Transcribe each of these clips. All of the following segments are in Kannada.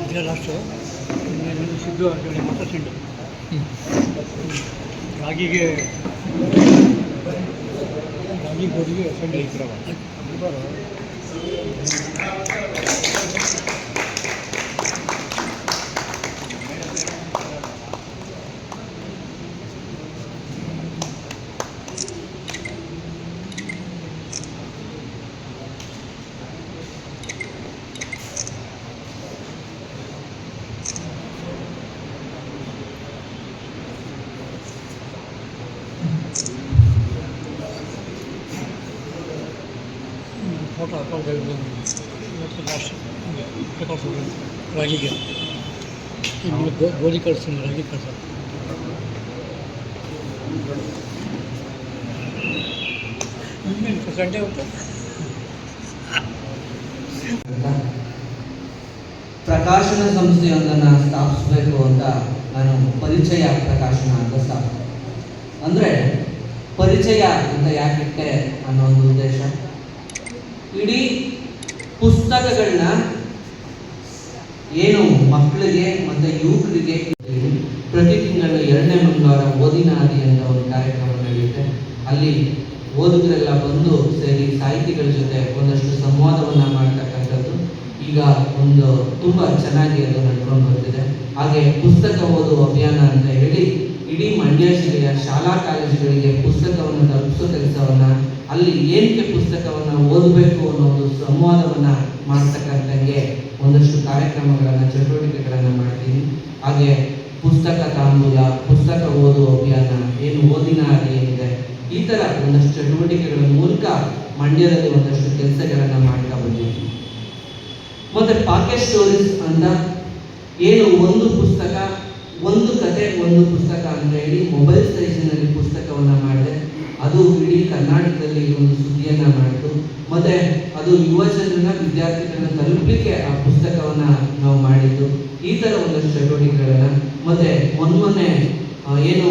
ಇದೇ ಲಾಸ್ಟು ಸಿದ್ದು ಅಂತೇಳಿ ಮತಸಿಂಡು ರಾಗಿಗೆ ಗೋಧಿಗೆ ಸಂಡಿ ಫೋಟೋ ಹಾಕೊಂಡು ಇವತ್ತು ಲಾಸ್ಟ್ ರಾಗಿಗೆ ಇನ್ನು ಗೋಧಿ ಕಳಿಸ್ತೀನಿ ರಾಗಿ ಕಳಿಸ ಸಂಡೆ ಹೊತ್ತು ಪ್ರಕಾಶನ ಸಂಸ್ಥೆಯೊಂದನ್ನು ಸ್ಥಾಪಿಸಬೇಕು ಅಂತ ನಾನು ಪರಿಚಯ ಪ್ರಕಾಶನ ಅಂತ ಸ್ಥಾಪಿಸಿದೆ. ಅಂದರೆ ಪರಿಚಯ ಅಂತ ಯಾಕಿಟ್ಟೆ ಅನ್ನೋ ಒಂದು ಉದ್ದೇಶ, ಇಡೀ ಪುಸ್ತಕಗಳನ್ನ ಏನು ಮಕ್ಕಳಿಗೆ ಮತ್ತು ಯುವಕರಿಗೆ ಪ್ರತಿ ತಿಂಗಳು 2ನೇ ಮಂಗಳವಾರ ಓದಿನ ಹಾದಿ ಅಂತ ಒಂದು ಕಾರ್ಯಕ್ರಮ ನಡೆಯುತ್ತೆ. ಅಲ್ಲಿ ಓದುಗರೆಲ್ಲ ಬಂದು ಸೇರಿ ಸಾಹಿತಿಗಳ ಜೊತೆ ಒಂದಷ್ಟು ಸಂವಾದವನ್ನು ಮಾಡ್ತಕ್ಕಂಥದ್ದು ಈಗ ಒಂದು ತುಂಬ ಚೆನ್ನಾಗಿ ಅದು ನಡ್ಕೊಂಡು ಬರ್ತಿದೆ. ಹಾಗೆ ಪುಸ್ತಕ ಓದುವ ಅಭಿಯಾನ ಅಂತ ಹೇಳಿ ಇಡೀ ಮಂಡ್ಯ ಜಿಲ್ಲೆಯ ಶಾಲಾ ಕಾಲೇಜುಗಳಿಗೆ ಪುಸ್ತಕವನ್ನು ತಲುಪಿಸೋ ಕೆಲಸವನ್ನು, ಅಲ್ಲಿ ಏನಕ್ಕೆ ಪುಸ್ತಕವನ್ನು ಓದಬೇಕು ಅನ್ನೋ ಒಂದು ಸಂವಾದವನ್ನು ಮಾಡ್ತಕ್ಕಂಥಂಗೆ ಒಂದಷ್ಟು ಕಾರ್ಯಕ್ರಮಗಳನ್ನು ಚಟುವಟಿಕೆಗಳನ್ನು ಮಾಡ್ತೀನಿ. ಹಾಗೆ ಪುಸ್ತಕ ತಾಂಬೂಲ, ಪುಸ್ತಕ ಓದುವ ಅಭಿಯಾನ, ಏನು ಓದಿನ ಹಾದಿ ಏನಿದೆ, ಈ ಥರ ಒಂದಷ್ಟು ಚಟುವಟಿಕೆಗಳ ಮೂಲಕ ಮಂಡ್ಯದಲ್ಲಿ ಒಂದಷ್ಟು ಕೆಲಸಗಳನ್ನು ಮಾಡ್ತಾ ಬಂದಿದ್ದೀನಿ. ಮತ್ತು ಪಾಕೆಟ್ ಸ್ಟೋರೀಸ್ ಅಂತ ಏನು ಒಂದು ಪುಸ್ತಕ, ಒಂದು ಕತೆ, ಒಂದು ಪುಸ್ತಕ ಅಂತ ಹೇಳಿ ಮೊಬೈಲ್ ಸೈಜಿನಲ್ಲಿ ಪುಸ್ತಕವನ್ನು ಮಾಡಿದೆ. ಅದು ಇಡೀ ಕರ್ನಾಟಕದಲ್ಲಿ ಒಂದು ಸುದ್ದಿಯನ್ನು ಮಾಡಿತು. ಮತ್ತು ಅದು ಯುವ ಜನರನ್ನ, ವಿದ್ಯಾರ್ಥಿಗಳನ್ನ ತಲುಪಲಿಕ್ಕೆ ಆ ಪುಸ್ತಕವನ್ನು ನಾವು ಮಾಡಿದ್ದು. ಈ ಥರ ಒಂದಷ್ಟು ಚಟುವಟಿಕೆಗಳನ್ನು ಮತ್ತು ಮೊನ್ನೆ ಏನು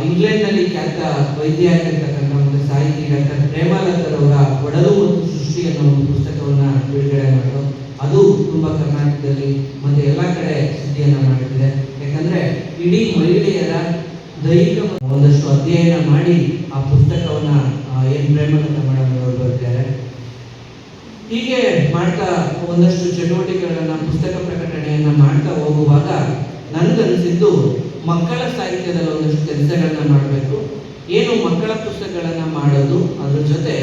ಇಂಗ್ಲೆಂಡ್ನಲ್ಲಿ ಖ್ಯಾತ ವೈದ್ಯ ಆಗಿರ್ತಕ್ಕಂಥ ಒಂದು ಸಾಹಿತಿ ಡಾಕ್ಟರ್ ಪ್ರೇಮಾಲಕರ್ ಅವರ ಒಡಲು ಮತ್ತು ಸೃಷ್ಟಿ ಅನ್ನೋ ಒಂದು ಪುಸ್ತಕವನ್ನು ಬಿಡುಗಡೆ ಮಾಡೋದು, ಅದು ತುಂಬ ಕರ್ನಾಟಕದಲ್ಲಿ ಮತ್ತು ಎಲ್ಲ ಕಡೆ ಸುದ್ದಿಯನ್ನು ಮಾಡ್ತಿದೆ. ಯಾಕಂದರೆ ಇಡೀ ಮಹಿಳೆಯರ ದೈಹಿಕ ಒಂದಷ್ಟು ಅಧ್ಯಯನ ಮಾಡಿ ಆ ಪುಸ್ತಕವನ್ನು ಏನು ಪ್ರೇಮಾಲಕರ್ ಮೇಡಮ್ ಅವರು ಬರ್ತಾರೆ. ಹೀಗೆ ಮಾಡ್ತಾ ಒಂದಷ್ಟು ಚಟುವಟಿಕೆಗಳನ್ನು, ಪುಸ್ತಕ ಪ್ರಕಟಣೆಯನ್ನು ಮಾಡ್ತಾ ಹೋಗುವಾಗ ನನಗನ್ನಿಸಿದ್ದು ಮಕ್ಕಳ ಸಾಹಿತ್ಯದಲ್ಲಿ ಒಂದಷ್ಟು ಕೆಲಸಗಳನ್ನ ಮಾಡಬೇಕು. ಏನು ಮಕ್ಕಳ ಪುಸ್ತಕಗಳನ್ನು ಮಾಡೋದು, ಅದ್ರ ಜೊತೆ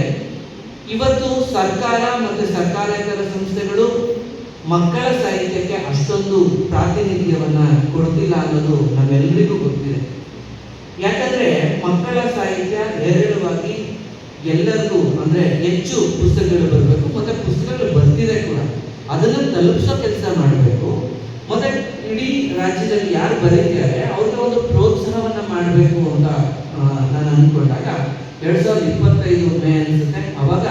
ಇವತ್ತು ಸರ್ಕಾರ ಮತ್ತು ಸರ್ಕಾರೇತರ ಸಂಸ್ಥೆಗಳು ಮಕ್ಕಳ ಸಾಹಿತ್ಯಕ್ಕೆ ಅಷ್ಟೊಂದು ಪ್ರಾತಿನಿಧ್ಯವನ್ನು ಕೊಡ್ತಿಲ್ಲ ಅನ್ನೋದು ನಮ್ಮೆಲ್ಲರಿಗೂ ಗೊತ್ತಿದೆ. ಯಾಕಂದರೆ ಮಕ್ಕಳ ಸಾಹಿತ್ಯ ಹೇರಳವಾಗಿ ಎಲ್ಲರಿಗೂ, ಅಂದರೆ ಹೆಚ್ಚು ಪುಸ್ತಕಗಳು ಬರಬೇಕು ಮತ್ತು ಪುಸ್ತಕಗಳು ಬರ್ತಿದೆ ಕೂಡ, ಅದನ್ನು ತಲುಪಿಸೋ ಕೆಲಸ ಮಾಡಬೇಕು. ಮತ್ತು ಇಡೀ ರಾಜ್ಯದಲ್ಲಿ ಯಾರು ಬರೀತಾರೆ ಅವ್ರಿಗೆ ಒಂದು ಪ್ರೋತ್ಸಾಹವನ್ನು ಮಾಡಬೇಕು ಅಂತ ನಾನು ಅಂದ್ಕೊಂಡಾಗ 2025 ಮೇ ಅನಿಸುತ್ತೆ, ಅವಾಗ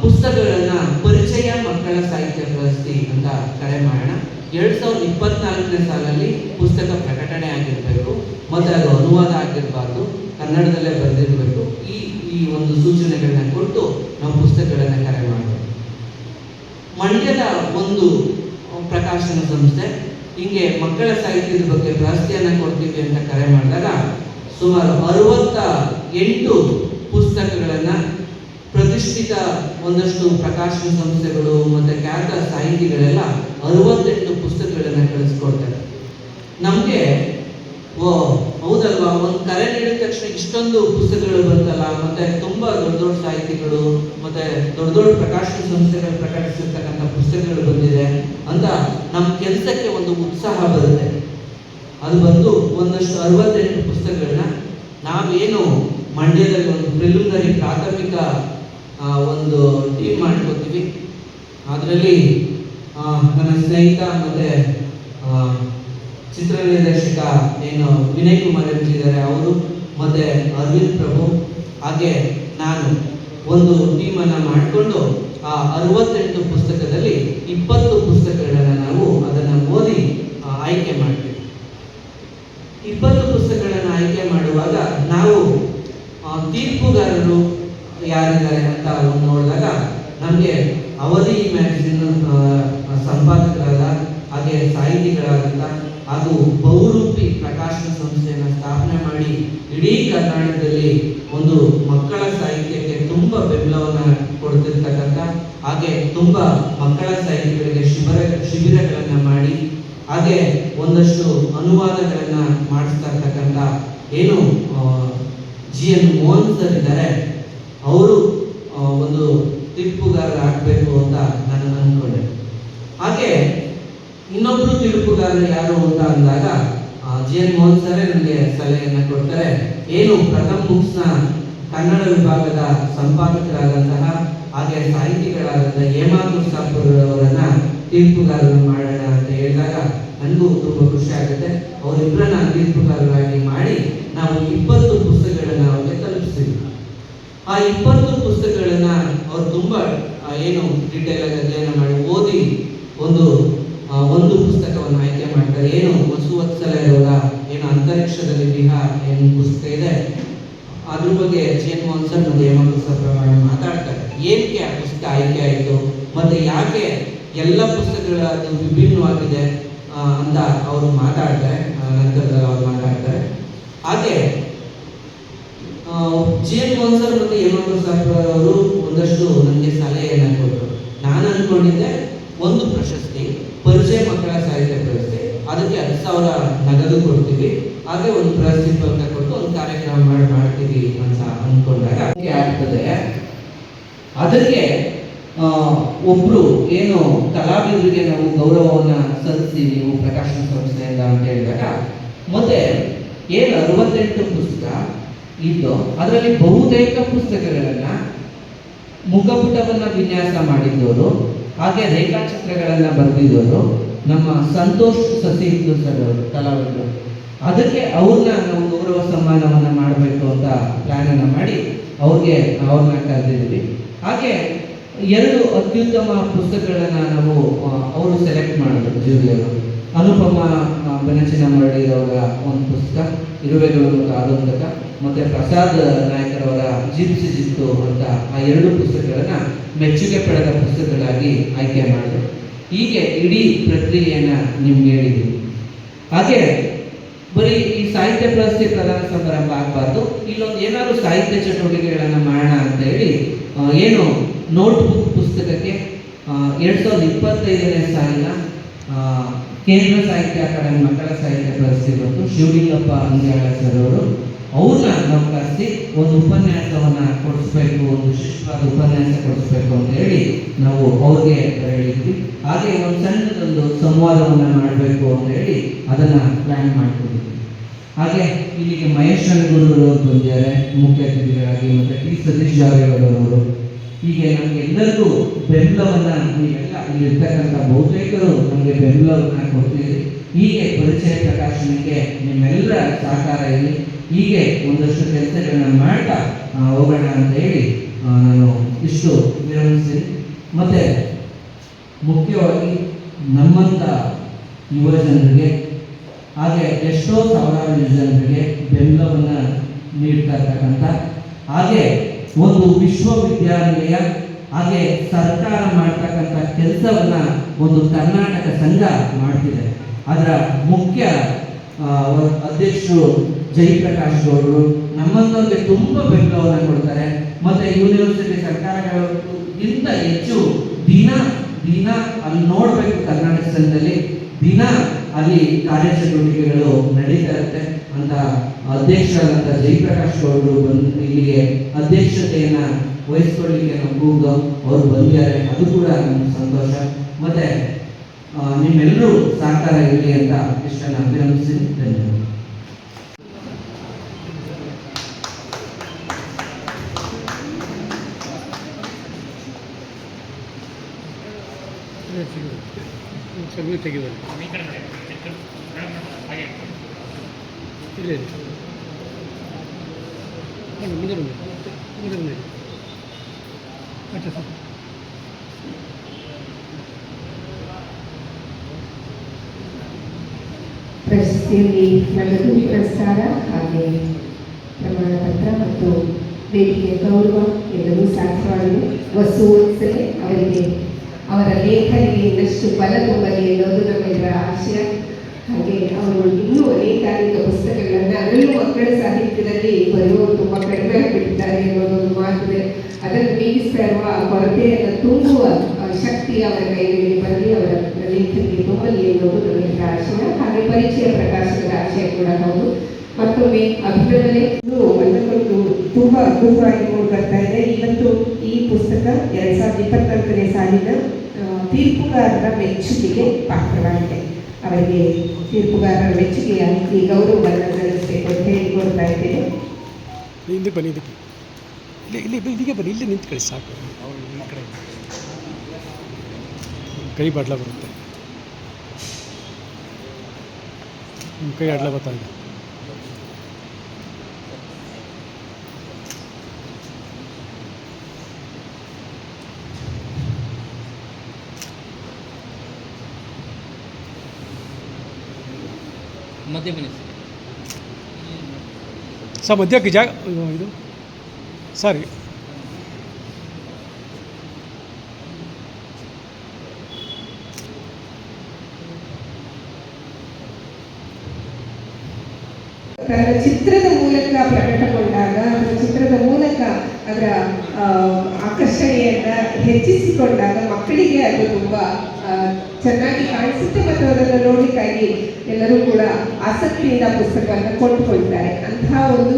ಪುಸ್ತಕಗಳನ್ನು ಪರಿಚಯ ಮಕ್ಕಳ ಸಾಹಿತ್ಯ ಪ್ರಶಸ್ತಿ ಅಂತ ಕರೆ ಮಾಡೋಣ. 2024ನೇ ಸಾಲಲ್ಲಿ ಪುಸ್ತಕ ಪ್ರಕಟಣೆ ಆಗಿರಬೇಕು ಮತ್ತು ಅದು ಅನುವಾದ ಆಗಿರಬಾರ್ದು, ಕನ್ನಡದಲ್ಲೇ ಬರೆದಿರಬೇಕು. ಈ ಒಂದು ಸೂಚನೆಗಳನ್ನ ಕೊಟ್ಟು ನಾವು ಪುಸ್ತಕಗಳನ್ನು ಕರೆ ಮಾಡಬೇಕು. ಮಂಡ್ಯದ ಒಂದು ಪ್ರಕಾಶನ ಸಂಸ್ಥೆ ಹಿಂಗೆ ಮಕ್ಕಳ ಸಾಹಿತ್ಯದ ಬಗ್ಗೆ ಪ್ರಶಸ್ತಿಯನ್ನು ಕೊಡ್ತೀವಿ ಅಂತ ಕರೆ ಮಾಡಿದಾಗ ಸುಮಾರು 68 ಪುಸ್ತಕಗಳನ್ನು ಪ್ರತಿಷ್ಠಿತ ಒಂದಷ್ಟು ಪ್ರಕಾಶನ ಸಂಸ್ಥೆಗಳು ಮತ್ತು ಖ್ಯಾತ ಸಾಹಿತಿಗಳೆಲ್ಲ 68 ಪುಸ್ತಕಗಳನ್ನು ಕಳಿಸ್ಕೊಡ್ತಾರೆ. ನಮಗೆ ಹೌದಲ್ವಾ, ಒಂದು ಕರೆ ನೀಡಿದ ತಕ್ಷಣ ಇಷ್ಟೊಂದು ಪುಸ್ತಕಗಳು ಬಂತಲ್ಲ, ಮತ್ತು ತುಂಬ ದೊಡ್ಡ ದೊಡ್ಡ ಸಾಹಿತಿಗಳು ಮತ್ತು ದೊಡ್ಡ ದೊಡ್ಡ ಪ್ರಕಾಶನ ಸಂಸ್ಥೆಗಳು ಪ್ರಕಟಿಸಿರ್ತಕ್ಕಂಥ ಪುಸ್ತಕಗಳು ಬಂದಿದೆ ಅಂತ ನಮ್ಮ ಕೆಲಸಕ್ಕೆ ಒಂದು ಉತ್ಸಾಹ ಬರುತ್ತೆ. ಅದು ಬಂದು ಒಂದಷ್ಟು 68 ಪುಸ್ತಕಗಳನ್ನ ನಾವೇನು ಮಂಡ್ಯದಲ್ಲಿ ಒಂದು ಪ್ರಿಲಿಮಿನರಿ ಪ್ರಾಥಮಿಕ ಒಂದು ಟೀಮ್ ಮಾಡ್ಕೋತೀವಿ. ಅದರಲ್ಲಿ ನನ್ನ ಸ್ನೇಹಿತ ಮತ್ತು ಚಿತ್ರ ನಿರ್ದೇಶಕ ಏನು ವಿನಯ್ ಕುಮಾರ್ ಇದ್ದಾರೆ, ಅವರು ಮತ್ತು ಅರವಿಂದ್ ಪ್ರಭು, ಹಾಗೆ ನಾನು ಒಂದು ಟೀಮನ್ನು ಮಾಡಿಕೊಂಡು ಆ 68 ಪುಸ್ತಕದಲ್ಲಿ 20 ಪುಸ್ತಕಗಳನ್ನು ನಾವು ಅದನ್ನು ಓದಿ ಆಯ್ಕೆ ಮಾಡ್ತೀವಿ. 20 ಪುಸ್ತಕಗಳನ್ನು ಆಯ್ಕೆ ಮಾಡುವಾಗ ನಾವು ತೀರ್ಪುಗಾರರು ಯಾರಿದ್ದಾರೆ ಅಂತ ನೋಡಿದಾಗ ನಮಗೆ ಅವಧಿ ಮ್ಯಾಗಝಿನ್ ಸಂಪಾದಕ ನಾವು ಬಹುರೂಪಿ ಪ್ರಕಾಶನ ಸಂಸ್ಥೆಯನ್ನು ಸ್ಥಾಪನೆ ಮಾಡಿ ಇಡೀ ಕರ್ನಾಟಕದಲ್ಲಿ ಒಂದು ಮಕ್ಕಳ ಸಾಹಿತ್ಯಕ್ಕೆ ತುಂಬ ಬೆಂಬಲವನ್ನು ಕೊಡ್ತಿರ್ತಕ್ಕಂಥ, ಹಾಗೆ ತುಂಬ ಮಕ್ಕಳ ಸಾಹಿತ್ಯಗಳಿಗೆ ಶಿಬಿರಗಳನ್ನು ಮಾಡಿ, ಹಾಗೆ ಒಂದಷ್ಟು ಅನುವಾದಗಳನ್ನು ಮಾಡಿಸ್ತಾ ಇರ್ತಕ್ಕಂಥ ಏನು GN ಮೋಹನ್ ಸರ್ ಇದ್ದಾರೆ, ಅವರು ಒಂದು ತೀರ್ಪುಗಾರರಾಗಬೇಕು ಅಂತ ನಾನು ಅಂದ್ಕೊಂಡೆ. ಹಾಗೆ ಇನ್ನೊಬ್ರು ತೀರ್ಪುಗಾರರು ಯಾರು ಅಂತ ಅಂದಾಗ GN ಮೋಹನ್ ಸರೇ ನನಗೆ ಸಲಹೆಯನ್ನು ಕೊಡ್ತಾರೆ. ಏನು ಪ್ರಥಮ್ ಬುಕ್ಸ್ನ ಕನ್ನಡ ವಿಭಾಗದ ಸಂಪಾದಕರಾದಂತಹ ಹಾಗೆ ಸಾಹಿತಿಗಳಾದಂತಹ ಹೇಮಾ ಕುರ್ಸಾಪುರ್ ಅವರನ್ನ ತೀರ್ಪುಗಾರರು ಮಾಡೋಣ ಅಂತ ಹೇಳಿದಾಗ ನನಗೂ ತುಂಬ ಖುಷಿ ಆಗುತ್ತೆ. ಅವರಿಬ್ಬರನ್ನ ತೀರ್ಪುಗಾರರಾಗಿ ಮಾಡಿ ನಾವು 20 ಪುಸ್ತಕಗಳನ್ನ ಅವ್ರಿಗೆ ತಲುಪಿಸ್ತೀವಿ. ಆ 20 ಪುಸ್ತಕಗಳನ್ನ ಅವ್ರು ತುಂಬ ಏನು ಡೀಟೇಲ್ ಆಗಿ ಅಧ್ಯಯನ ಮಾಡಿ ಓದಿ ಒಂದು ಪುಸ್ತಕವನ್ನು ಆಯ್ಕೆ ಮಾಡ್ತಾರೆ. ಏನು ವಸುವತ್ಸಲ ಅವರ ಏನು ಅಂತರಿಕ್ಷದಲ್ಲಿ ವಿಹಾರ ಏನು ಪುಸ್ತಕ ಇದೆ, ಅದ್ರ ಬಗ್ಗೆ GN ಮೋಹನ್ ಸರ್ ಮತ್ತು ಹೇಮಾ ಕುರ್ಸಾಪುರ್ ಮಾತಾಡ್ತಾರೆ. ಏನಕ್ಕೆ ಆ ಪುಸ್ತಕ ಆಯ್ಕೆ ಆಯಿತು ಮತ್ತೆ ಯಾಕೆ ಎಲ್ಲ ಪುಸ್ತಕಗಳ ಅದು ವಿಭಿನ್ನವಾಗಿದೆ ಅಂತ ಅವರು ಮಾತಾಡ್ತಾರೆ. ನಂತರದಲ್ಲಿ ಅವ್ರು ಮಾತಾಡ್ತಾರೆ. ಹಾಗೆ GN ಮೋಹನ್ ಸರ್ ಮತ್ತು ಹೇಮಾ ಕುರ್ಸಾಪುರ್ ಅವರು ಒಂದಷ್ಟು ನನಗೆ ಸಲಹೆಯನ್ನು ಕೊಟ್ಟರು. ನಾನು ಅಂದ್ಕೊಂಡಿದ್ದೆ ಒಂದು ಪ್ರಶಸ್ತಿ, ಪರಿಚಯ ಮಕ್ಕಳ ಸಾಹಿತ್ಯ ಪ್ರಶಸ್ತಿ, ಅದಕ್ಕೆ 10,000 ನಗದು ಕೊಡ್ತೀವಿ, ಹಾಗೆ ಒಂದು ಪ್ರಶಸ್ತಿ ಅಂತ ಕೊಟ್ಟು ಒಂದು ಕಾರ್ಯಕ್ರಮ ಮಾಡ್ತೀವಿ ಅಂತ ಅಂದ್ಕೊಂಡಾಗ ಆಗ್ತದೆ. ಅದಕ್ಕೆ ಒಬ್ರು ಏನು ಕಲಾವಿದರಿಗೆ ನಾವು ಗೌರವವನ್ನು ಸಲ್ಲಿಸಿ ನೀವು ಪ್ರಕಾಶನ ಸಂಸ್ಥೆಯಿಂದ ಅಂತ ಹೇಳಿದಾಗ, ಮತ್ತೆ ಏನು 68 ಪುಸ್ತಕ ಇದ್ದು ಅದರಲ್ಲಿ ಬಹುತೇಕ ಪುಸ್ತಕಗಳನ್ನ ಮುಖಪುಟವನ್ನ ವಿನ್ಯಾಸ ಮಾಡಿದ್ದವರು, ಹಾಗೆ ರೇಖಾಚಿತ್ರಗಳನ್ನ ಬರೆದಿದ್ದವರು ನಮ್ಮ ಸಂತೋಷ್ ಸಸಿಹಿಂದು ಸರ್ ಅವರು ಕಲಾವಿದರು. ಅದಕ್ಕೆ ಅವ್ರನ್ನ ನಾವು ಗೌರವ ಸನ್ಮಾನವನ್ನ ಮಾಡಬೇಕು ಅಂತ ಪ್ಲಾನ್ ಅನ್ನ ಮಾಡಿ ಅವ್ರನ್ನ ಕರೆದಿದ್ವಿ. ಹಾಗೆ 2 ಅತ್ಯುತ್ತಮ ಪುಸ್ತಕಗಳನ್ನ ನಾವು ಅವರು ಸೆಲೆಕ್ಟ್ ಮಾಡಿದ್ರು ಜೂರಿಯವರು. ಅನುಪಮ ಬೆನಚಿನ ಮರಡಿಯವರ ಒಂದು ಪುಸ್ತಕ ಇರುವೆಗಳು ಮತ್ತು ಆಲೋಂದಕ, ಮತ್ತೆ ಪ್ರಸಾದ್ ನಾಯಕರವರ ಜಿಪ್ಸಿ ಜಿತ್ತು ಅಂತ ಆ 2 ಪುಸ್ತಕಗಳನ್ನ ಮೆಚ್ಚುಗೆ ಪಡೆದ ಪುಸ್ತಕಗಳಾಗಿ ಆಯ್ಕೆ ಮಾಡಿದ್ರು. ಹೀಗೆ ಇಡೀ ಪ್ರಕ್ರಿಯೆಯನ್ನ ನಿಮ್ಗೆ ಹೇಳಿದ್ದೀವಿ. ಹಾಗೆ ಬರೀ ಈ ಸಾಹಿತ್ಯ ಪ್ರಶಸ್ತಿ ಪ್ರದಾನ ಸಮಾರಂಭ ಆಗಬಾರ್ದು, ಇಲ್ಲೊಂದು ಏನಾದ್ರು ಸಾಹಿತ್ಯ ಚಟುವಟಿಕೆಗಳನ್ನು ಮಾಡೋಣ ಅಂತ ಹೇಳಿ ಏನು ನೋಟ್ಬುಕ್ ಪುಸ್ತಕಕ್ಕೆ 2025ನೇ ಸಾಲಿನ ಕೇಂದ್ರ ಸಾಹಿತ್ಯ ಅಕಾಡೆಮಿ ಮಕ್ಕಳ ಸಾಹಿತ್ಯ ಪ್ರಶಸ್ತಿ ಬಂತು. ಶಿವಲಿಂಗಪ್ಪ ಅಂಗ್ಯಾಳ ಸರ್ ಅವರು, ಅವ್ರನ್ನ ನಾವು ಕರೆಸಿ ಒಂದು ಉಪನ್ಯಾಸವನ್ನ ಕೊಡಿಸ್ಬೇಕು, ಒಂದು ವಿಶಿಷ್ಟವಾದ ಉಪನ್ಯಾಸ ಕೊಡಿಸ್ಬೇಕು ಅಂತ ಹೇಳಿ ನಾವು ಅವ್ರಿಗೆ ಹೇಳಿದ್ವಿ. ಹಾಗೆ ಒಂದು ಸಣ್ಣದೊಂದು ಸಂವಾದವನ್ನ ಮಾಡಬೇಕು ಅಂತ ಹೇಳಿ ಅದನ್ನ ಪ್ಲಾನ್ ಮಾಡ್ಕೊಂಡಿದ್ವಿ. ಹಾಗೆ ಇಲ್ಲಿಗೆ ಮಹೇಶ್ ಗುರುಗಳು ಬಂದಿದ್ದಾರೆ ಮುಖ್ಯ ಅತಿಥಿಗಳಾಗಿ, ಮತ್ತೆ ಟಿ ಸತೀಶ್ ಜಾರಕಿಹೊಳಿ. ಹೀಗೆ ನಮ್ಗೆ ಎಲ್ಲರಿಗೂ ಬೆಂಬಲವನ್ನ ನೀವೆಲ್ಲ ಇಲ್ಲಿರ್ತಕ್ಕಂಥ ಬಹುತೇಕರು ನಮಗೆ ಬೆಂಬಲವನ್ನ ಕೊಡ್ತೀರಿ. ಹೀಗೆ ಪರಿಚಯ ಪ್ರಕಾಶನಕ್ಕೆ ನಿಮ್ಮೆಲ್ಲರ ಸಹಕಾರ ಇರಲಿ. ಹೀಗೆ ಒಂದಷ್ಟು ಕೆಲಸಗಳನ್ನ ಮಾಡ್ತಾ ಹೋಗೋಣ ಅಂತ ಹೇಳಿ ನಾನು ಇಷ್ಟು ವಿರಮಿಸ್ತೀನಿ. ಮತ್ತೆ ಮುಖ್ಯವಾಗಿ ನಮ್ಮಂಥ ಯುವ ಜನರಿಗೆ ಹಾಗೆ ಎಷ್ಟೋ ಸಾವಿರಾರು ಜನರಿಗೆ ಬೆಂಬಲವನ್ನು ನೀಡ್ತಾ ಇರ್ತಕ್ಕಂಥ, ಹಾಗೆ ಒಂದು ವಿಶ್ವವಿದ್ಯಾನಿಲಯ ಹಾಗೆ ಸರ್ಕಾರ ಮಾಡ್ತಕ್ಕಂಥ ಕೆಲಸವನ್ನ ಒಂದು ಕರ್ನಾಟಕ ಸಂಘ ಮಾಡ್ತಿದೆ. ಅದರ ಮುಖ್ಯ ಅಧ್ಯಕ್ಷರು ಜಯಪ್ರಕಾಶ್ ಗೌಡರು ನಮ್ಮಂತವ್ರಿಗೆ ತುಂಬ ಬೆಂಬಲವನ್ನು ಕೊಡ್ತಾರೆ. ಮತ್ತೆ ಯೂನಿವರ್ಸಿಟಿ ಸರ್ಕಾರಗಳು ಇಂತ ಹೆಚ್ಚು ದಿನ ಅಲ್ಲಿ ನೋಡ್ಬೇಕು. ಕರ್ನಾಟಕ ಸಂಘದಲ್ಲಿ ದಿನ ಅಲ್ಲಿ ಕಾರ್ಯಚಟುವಟಿಕೆಗಳು ನಡೀತಾ ಇರುತ್ತೆ ಅಂತ ಅಧ್ಯಕ್ಷರಾದಂಥ ಜಯಪ್ರಕಾಶ್ ಗೌಡರು ಬಂದು ಇಲ್ಲಿಗೆ ಅಧ್ಯಕ್ಷತೆಯನ್ನ ವಹಿಸ್ಕೊಳ್ಳಿಕ್ಕೆ ನಾವು ಕೂಗು ಅವರು ಬಂದಿದ್ದಾರೆ. ಅದು ಕೂಡ ನಮ್ಗೆ ಸಂತೋಷ. ಮತ್ತೆ ನಿಮ್ಮೆಲ್ಲರೂ ಸಹಕಾರ ಇರಲಿ ಅಂತ ಇಷ್ಟನ್ನು ಅಭಿನಂದಿಸಿ ಧನ್ಯವಾದ. ಪ್ರಶಸ್ತಿಯಲ್ಲಿ ನಗದು ಪುರಸ್ಕಾರ ಹಾಗೆ ಪ್ರಮಾಣ ಪತ್ರ ಮತ್ತು ವೇದಿಕೆ ಗೌರವ ಎಲ್ಲವೂ ಸಾಧ್ಯವಾಗಿದೆ. ವಸುವತ್ಸಲೆ ಅವರಿಗೆ ಅವರ ಲೇಖನಿಗೆ ಇನ್ನಷ್ಟು ಬಲ ತುಂಬಲಿ ಎನ್ನುವುದು ನಮ್ಮೆಲ್ಲರ ಆಶಯ. ಹಾಗೆ ಅವರು ಇನ್ನೂ ಅನೇಕಾನೇಕ ಪುಸ್ತಕಗಳನ್ನು ಅದರಲ್ಲೂ ಮಕ್ಕಳ ಸಾಹಿತ್ಯದಲ್ಲಿ ಬರೆಯುವರು ತುಂಬ ಕಡಿಮೆ ಆಗಿಬಿಟ್ಟಿದ್ದಾರೆ ಅನ್ನೋದೊಂದು ಮಾತಿದೆ. ಅದನ್ನು ನೀಗಿಸ್ತಾ ಇರುವ ಕೊರತೆಯನ್ನು ತುಂಬುವ ಶಕ್ತಿ ಅವರ ಕೈಯಲ್ಲಿ ಬರಲಿ, ಅವರ ಲೇಖನಿಗೆ ತುಂಬಲಿ ಎನ್ನುವುದು ನಮ್ಮೆಲ್ಲರ ಆಶಯ. ಹಾಗೆ ಪರಿಚಯ ಪ್ರಕಾಶನದ ಆಶಯ ಕೂಡ ಹೌದು. ಮತ್ತೊಮ್ಮೆ ಅಭಿನಂದನೆ. ಒಂದಕ್ಕೊಂದು ತುಂಬ ಅದ್ಭುತವಾಗಿ ಮೂಡಿ ಬರ್ತಾ ಇದೆ. ಇವತ್ತು ಈ ಪುಸ್ತಕ 2024ನೇ ಸಾಲಿನ ತೀರ್ಪುಗಾರರ ಮೆಚ್ಚುಗೆಗೆ ಪಾತ್ರವಾಗಿದೆ. ಅವರಿಗೆ ತೀರ್ಪುಗಾರರ ಮೆಚ್ಚುಗೆಯ ಈ ಗೌರವವನ್ನು ಸಲ್ಲಿಸಬೇಕು ಅಂತ ಹೇಳಿಕೊಡ್ತಾ ಇದ್ದೇನೆ. ಹಿಂದೆ ಬನ್ನಿ, ಇಲ್ಲಿಗೆ ಬನ್ನಿ, ಇಲ್ಲಿ ನಿಂತ್ಕೊಳ್ಳಿ ಸಾಕು. ಅವರು ಈ ಕಡೆ ಕೈ ಬಾಡ್ಲ ಬರುತ್ತೆ, ನಿಮ್ಮ ಕೈ ಆಡ್ಲ ಬರ್ತಾ ಇದೆ. ಮಧ್ಯ ಬನ್ನಿ ಸರ್, ಮಧ್ಯಕ್ಕೆ ಜಾಗ ಇದು ಸರಿ. ತನ್ನ ಚಿತ್ರದ ಮೂಲಕ ಪ್ರಕಟಗೊಂಡಾಗ, ಅದರ ಚಿತ್ರದ ಮೂಲಕ ಅದರ ಆಕರ್ಷಣೆಯನ್ನು ಹೆಚ್ಚಿಸಿಕೊಂಡಾಗ ಮಕ್ಕಳಿಗೆ ಅದು ತುಂಬ ಚೆನ್ನಾಗಿ ಕಾಣಿಸುತ್ತೆ ಮತ್ತು ಅದನ್ನು ನೋಡಲಿಕ್ಕಾಗಿ ಎಲ್ಲರೂ ಕೂಡ ಆಸಕ್ತಿಯಿಂದ ಪುಸ್ತಕವನ್ನು ಕೊಂಡುಕೊಳ್ತಾರೆ. ಅಂತಹ ಒಂದು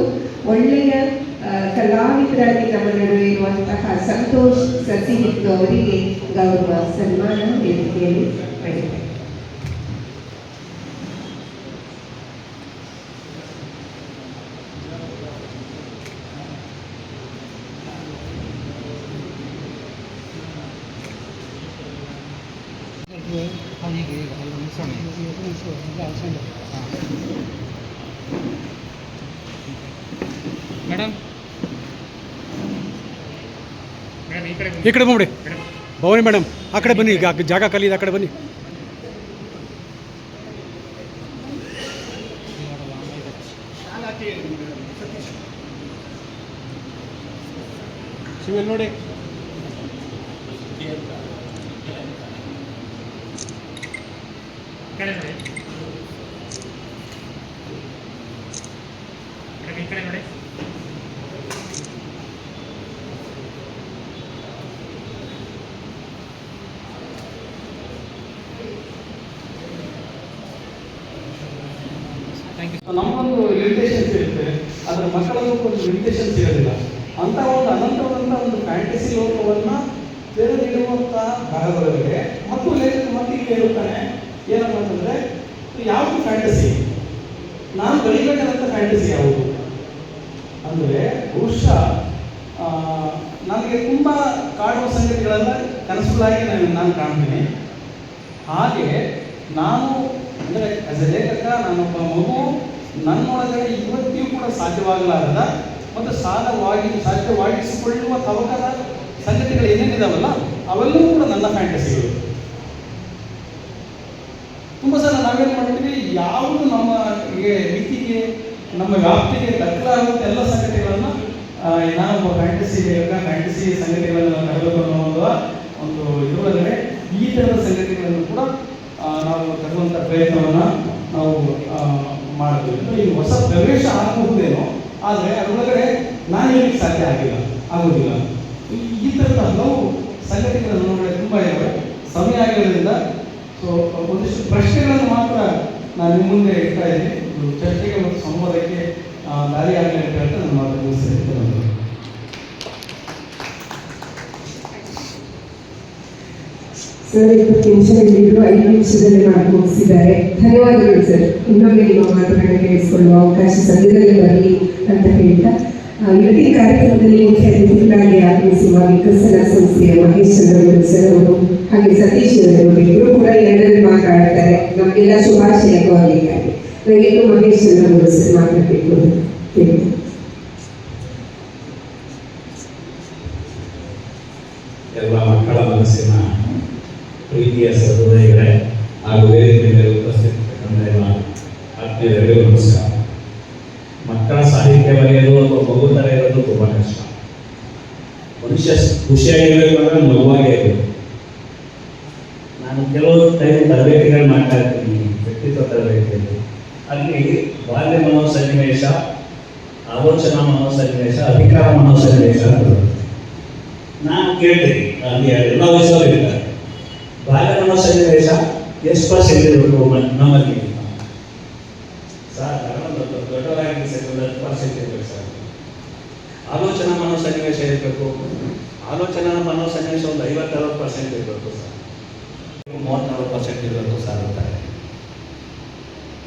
ಒಳ್ಳೆಯ ಕಲಾವಿದರಾಗಿ ನಮ್ಮ ನಡುವೆ ಇರುವಂತಹ ಸಂತೋಷ್ ಸಸಿಹಿತ್ತು ಅವರಿಗೆ ಗೌರವ ಸನ್ಮಾನ ವೇದಿಕೆಯಲ್ಲಿ ಮಾಡಿದ್ದಾರೆ. ಮೇಡಮ್ ಈ ಕಡೆ ಬಂದ್ಬಿಡಿ ಭವಾನಿ ಮೇಡಮ್, ಆ ಕಡೆ ಬನ್ನಿ, ಈಗ ಜಾಗ ಖಾಲಿ ಇದೆ, ಆ ಕಡೆ ಬನ್ನಿ. ಶಿವಲ್ ನೋಡಿ, ಕಡೆ ನೋಡಿ, ಈ ಕಡೆ ನೋಡಿ. ನಮಗೊಂದು ಲಿಮಿಟೇಷನ್ಸ್ ಇರುತ್ತೆ, ಅದರ ಮಕ್ಕಳದ್ದು ಒಂದು ಲಿಮಿಟೇಷನ್ಸ್ ಇರೋದಿಲ್ಲ. ಅಂತ ಒಂದು ಅನಂತವಾದಂಥ ಒಂದು ಫ್ಯಾಂಟಸಿ ಲೋಕವನ್ನು ತೆರೆದಿಡುವಂಥ ಬರಹಗಳಿಗೆ ಮತ್ತು ಲೇಖಕ ಮತ್ತೆ ಇಲ್ಲಿ ಹೇಳ್ತಾನೆ ಏನಪ್ಪ ಅಂತಂದರೆ, ಯಾವುದು ಫ್ಯಾಂಟಸಿ, ನಾನು ಬರೀಬೇಕಾದಂಥ ಫ್ಯಾಂಟಸಿ ಯಾವುದು ಅಂದರೆ ಬಹುಶಃ ನನಗೆ ತುಂಬ ಕಾಡುವ ಸಂಗತಿಗಳೆಲ್ಲ ಕನಸುಗಳಾಗಿ ನಾನು ಕಾಣ್ತೀನಿ. ಹಾಗೆ ನಾನು ಅಂದರೆ ಆಸ್ ಎ ಲೇಖಕ, ನಾನೊಬ್ಬ ಮಗು, ನನ್ನೊಳಗಡೆ ಇವತ್ತಿಯೂ ಕೂಡ ಸಾಧ್ಯವಾಗಲಾರದ ಮತ್ತು ಸಾಧ್ಯವಾಗಿಸಿಕೊಳ್ಳುವ ತವಕದ ಸಂಗತಿಗಳು ಏನೇನಿದಾವಲ್ಲ ಅವೆಲ್ಲವೂ ಕೂಡ ನನ್ನ ಫ್ಯಾಂಟಸಿಗಳು. ತುಂಬ ಸಲ ನಾವೇನು ಮಾಡ್ತೀವಿ, ಯಾವುದು ನಮ್ಮ ಮಿತಿಗೆ, ನಮ್ಮ ವ್ಯಾಪ್ತಿಗೆ ದಕ್ಕಲಾಗುವಂಥ ಎಲ್ಲ ಸಂಗತಿಗಳನ್ನು ನಾನೊಬ್ಬ ಫ್ಯಾಂಟಸಿ ಸಂಗತಿಗಳನ್ನು ತರಬೇಕು ಅನ್ನೋ ಒಂದು ಇದರೊಳಗಡೆ ಈ ಥರದ ಸಂಗತಿಗಳನ್ನು ಕೂಡ ನಾವು ತರುವಂಥ ಪ್ರಯತ್ನವನ್ನು ನಾವು ಮಾಡ್ತೀವಿ. ಈ ಹೊಸ ಪ್ರವೇಶ ಆಗಬಹುದೇನೋ, ಆದರೆ ಅದರೊಳಗಡೆ ನಾನು ಹೇಳಲಿಕ್ಕೆ ಸಾಧ್ಯ ಆಗೋದಿಲ್ಲ. ಈ ಥರದ ಹಲವು ಸಂಗತಿಗಳನ್ನು ನಮ್ಮೊಳಗಡೆ ತುಂಬ ಇದ್ದಾವೆ. ಸಮಯ ಆಗಿರೋದ್ರಿಂದ ಸೊ ಒಂದಿಷ್ಟು ಪ್ರಶ್ನೆಗಳನ್ನು ಮಾತ್ರ ನಾನು ನಿಮ್ಮ ಮುಂದೆ ಇಡ್ತಾ ಇದ್ದೀನಿ. ಚರ್ಚೆಗೆ ಮತ್ತು ಸಂವಾದಕ್ಕೆ ದಾರಿ ಆಗಲಿ ಅಂತ ಹೇಳ್ತಾ ನಾನು ಮಾತು ಮುಗಿಸ್ತೇನೆ. ಸರ್ 20 ನಿಮಿಷ ಹೇಳಿದ್ರು, 5 ನಿಮಿಷದಲ್ಲಿ ಮಾಡಿ ಮುಗಿಸಿದ್ದಾರೆ. ಧನ್ಯವಾದಗಳು ಸರ್. ಇನ್ನೊಮ್ಮೆ ನಿಮ್ಮ ಮಾತುಗಳನ್ನು ಕೇಳಿಸಿಕೊಳ್ಳುವ ಅವಕಾಶ ಸದ್ಯದಲ್ಲೇ ಬರಲಿ ಅಂತ ಹೇಳ್ತಾ, ಇವತ್ತಿನ ಕಾರ್ಯಕ್ರಮದಲ್ಲಿ ಮುಖ್ಯ ಅತಿಥಿಗಳಾಗಿ ಆಗಮಿಸುವ ವಿಕಸನ ಸಂಸ್ಥೆಯ ಮಹೇಶ್ ಚಂದ್ರಗೌಡ ಸರ್ ಅವರು ಹಾಗೆ ಸತೀಶ್ ಅವರು ಇಬ್ಬರು ಕೂಡ ಎರಡರಲ್ಲಿ ಮಾತಾಡ್ತಾರೆ. ನಮಗೆಲ್ಲ ಶುಭಾಶಯ ಕೋರಲಿಕ್ಕಾಗಿ ನನಗೆ ಮಹೇಶ್ ಚಂದ್ರಗೌಡ ಸರ್ ಮಾತಾಡಬೇಕು ಅಂತ ಹೇಳಿ. ಎಲ್ಲ ಮಕ್ಕಳ ಮನಸ್ಸಿನ ಪ್ರೀತಿಯ ಸಹೃದಯಗಳೇ ಹಾಗೂ ವೇದಿಕೆ ಮೇಲೆ ಉಪಸ್ಥಿತರಿರ್ತಕ್ಕಂಥ ಎಲ್ಲ ಆತ್ಮೀಯರಿಗೂ ನಮಸ್ಕಾರ. ಮಕ್ಕಳ ಸಾಹಿತ್ಯ ಬರೆಯೋದು ಅಥವಾ ಮಗು ಥರ ಇರೋದು ತುಂಬ ಕಷ್ಟ. ಮನುಷ್ಯ ಖುಷಿಯಾಗಿರಬೇಕು ಅಂದರೆ ಮಗುವಾಗೇ ಇರಬೇಕು. ನಾನು ಕೆಲವು ಟೈಮ್ ತರಬೇತಿಗಳು ಮಾಡ್ತಾ ಇರ್ತೀನಿ, ವ್ಯಕ್ತಿತ್ವ ತರಬೇತಿಯಲ್ಲಿ. ಅಲ್ಲಿ ಬಾಲ್ಯ ಮನೋಸನ್ನಿವೇಶ, ಆಲೋಚನಾ ಮನೋಸನ್ನಿವೇಶ, ಅಧಿಕಾರ ಮನೋಸನ್ನಿವೇಶ ಅಂತ ಬರುತ್ತೆ. ನಾನು ಕೇಳ್ತೀನಿ, ಅಲ್ಲಿ ಎಲ್ಲ ವಯಸ್ಸಲ್ಲಿ ಇರ್ತಾರೆ. ಬಾಲ್ಯ ಮನೋಸನ್ನಿವೇಶ ಎಷ್ಟು ಪರ್ಸೆಂಟ್ ಇರಬೇಕು ನಮ್ಮಲ್ಲಿ? ಸರ್ ದೊಡ್ಡವರಾಗಿ 10% ಇರಬೇಕು ಸರ್. ಆಲೋಚನಾ ಮನೋಸನ್ನಿವೇಶ ಇರಬೇಕು. ಆಲೋಚನಾ ಮನೋಸನ್ನಿವೇಶ ಒಂದು 50-60% ಇರಬೇಕು ಸರ್. 30-40% ಇರಬೇಕು ಸರ್ ಅಂತಾರೆ.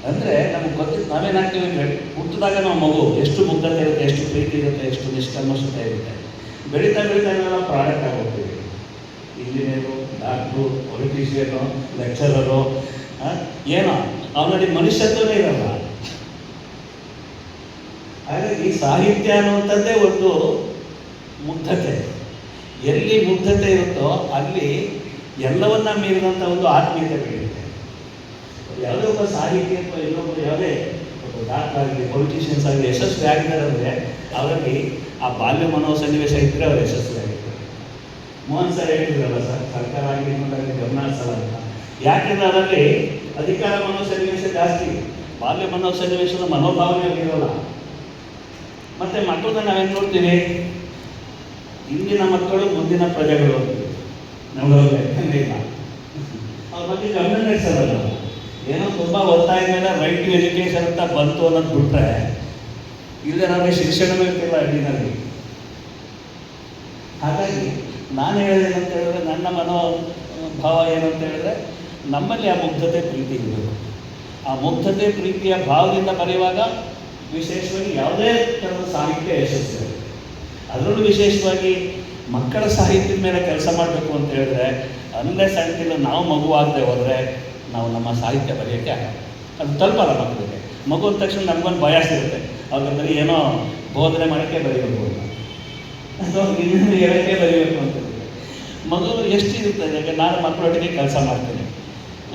ಅಂದರೆ ನಮ್ಗೆ ಗೊತ್ತಿದ್ದು ನಾವೇನಾಗ್ತೀವಿ, ಹುಟ್ಟಿದಾಗ ನಾವು ಮಗು ಎಷ್ಟು ಮುಗ್ಧತೆ ಇರುತ್ತೆ, ಎಷ್ಟು ಪ್ರೀತಿ ಇರುತ್ತೆ, ಎಷ್ಟು ನಿಷ್ಕಲ್ಮಶತೆ ಇರುತ್ತೆ. ಬೆಳೀತಾ ನಾವು ಪ್ರಾಡಕ್ಟ್ ಆಗೋಗ್ತೀವಿ. ಇಂಜಿನಿಯರು, ಡಾಕ್ಟ್ರು, ಪೊಲಿಟಿಷಿಯನು, ಲೆಕ್ಚರರು, ಏನೋ ಅವನಲ್ಲಿ ಮನುಷ್ಯತ್ವನೇ ಇರಲ್ಲ. ಹಾಗಾಗಿ ಸಾಹಿತ್ಯ ಅನ್ನುವಂಥದ್ದೇ ಒಂದು ಮುಗ್ಧತೆ. ಎಲ್ಲಿ ಮುಗ್ಧತೆ ಇರುತ್ತೋ ಅಲ್ಲಿ ಎಲ್ಲವನ್ನ ಮೀರಿದಂಥ ಒಂದು ಆತ್ಮೀಯತೆ ಬೆಳೆಯುತ್ತೆ. ಯಾವುದೇ ಒಬ್ಬ ಸಾಹಿತ್ಯ ಅಥವಾ ಇನ್ನೊಬ್ಬರು ಯಾವುದೇ ಒಬ್ಬ ಡಾಕ್ಟರ್ ಆಗಲಿ, ಪೊಲಿಟಿಷಿಯನ್ಸ್ ಆಗಲಿ ಯಶಸ್ವಿ ಆಗಿದ್ದಾರೆ ಅಂದರೆ ಅವರಲ್ಲಿ ಆ ಬಾಲ್ಯ ಮನೋಸನ್ನಿವೇಶ ಇದ್ದರೆ ಅವರು ಯಶಸ್ವಿ ಆಗಿರ್ತಾರೆ. ಮೋಹನ್ ಸರ್ ಹೇಳಿದ್ರಲ್ಲ ಸರ್, ಸರ್ಕಾರ ಆಗಲಿ ಇನ್ನೊಂದಾಗಲಿ ಗಮನ ಹರಿಸಲ್ಲ ಅಂತ. ಯಾಕೆಂದರೆ ಅದರಲ್ಲಿ ಅಧಿಕಾರ ಮನೋಸನ್ನಿವೇಶ ಜಾಸ್ತಿ, ಬಾಲ್ಯ ಮನೋಸನ್ನಿವೇಶದ ಮನೋಭಾವನೆ ಇರೋಲ್ಲ. ಮತ್ತು ಮಕ್ಕಳನ್ನ ನಾವೇನು ನೋಡ್ತೀವಿ, ಇಂದಿನ ಮಕ್ಕಳು ಮುಂದಿನ ಪ್ರಜೆಗಳು ಅಂತೀವಿ. ನಮ್ಮಲ್ಲಿ ಇಲ್ಲ, ಅವ್ರ ಬಗ್ಗೆ ಗಮನ ನಡೆಸಲ್ಲ. ಏನೋ ತುಂಬ ಒತ್ತಾಯ ಮೇಲೆ ರೈಟ್ ಟು ಎಜುಕೇಷನ್ ಅಂತ ಬಂತು ಅನ್ನೋದು ಬಿಟ್ಟರೆ ಇಲ್ಲದೆ ನಮಗೆ ಶಿಕ್ಷಣವೇ ಇರ್ತಿಲ್ಲ ಹಳ್ಳಿನಲ್ಲಿ. ಹಾಗಾಗಿ ನಾನು ಹೇಳಿದೇನಂತ ಹೇಳಿದ್ರೆ, ನನ್ನ ಮನೋಭಾವ ಏನಂತ ಹೇಳಿದ್ರೆ, ನಮ್ಮಲ್ಲಿ ಆ ಮುಗ್ಧತೆ ಪ್ರೀತಿ ಇರಬೇಕು. ಆ ಮುಗ್ಧತೆ ಪ್ರೀತಿಯ ಭಾವದಿಂದ ಬರೆಯುವಾಗ ವಿಶೇಷವಾಗಿ ಯಾವುದೇ ಥರದ ಸಾಹಿತ್ಯ ಯಶಸ್ವಿ. ಅದರಲ್ಲೂ ವಿಶೇಷವಾಗಿ ಮಕ್ಕಳ ಸಾಹಿತ್ಯದ ಮೇಲೆ ಕೆಲಸ ಮಾಡಬೇಕು ಅಂತ ಹೇಳಿದ್ರೆ, ಅನ್ಲೆಸ್ ಅಂಟಿಲ್ ನಾವು ಮಗುವಾಗದೆ ಹೋದರೆ ನಾವು ನಮ್ಮ ಸಾಹಿತ್ಯ ಬರೆಯೋಕ್ಕೆ ಆಗಲ್ಲ. ಅದು ತಲುಪಲ್ಲ ಮಕ್ಕಳಿಗೆ. ಮಗು ಅಂದ ತಕ್ಷಣ ನಮಗೊಂದು ಬಯಸ್ ಇರುತ್ತೆ, ಅವ್ರ ಬರೀ ಏನೋ ಬೋಧನೆ ಮಾಡೋಕ್ಕೆ ಬರೀಬೇಕು ಅಂತ, ಅಥವಾ ಇನ್ನೊಂದು ಹೇಳೋಕ್ಕೆ ಬರೀಬೇಕು ಅಂತ ಇರುತ್ತೆ. ಮಗು ಎಷ್ಟು ಇರ್ತದೆ. ಯಾಕೆ ನಾನು ಮಕ್ಕಳೊಟ್ಟಿಗೆ ಕೆಲಸ ಮಾಡ್ತೀನಿ.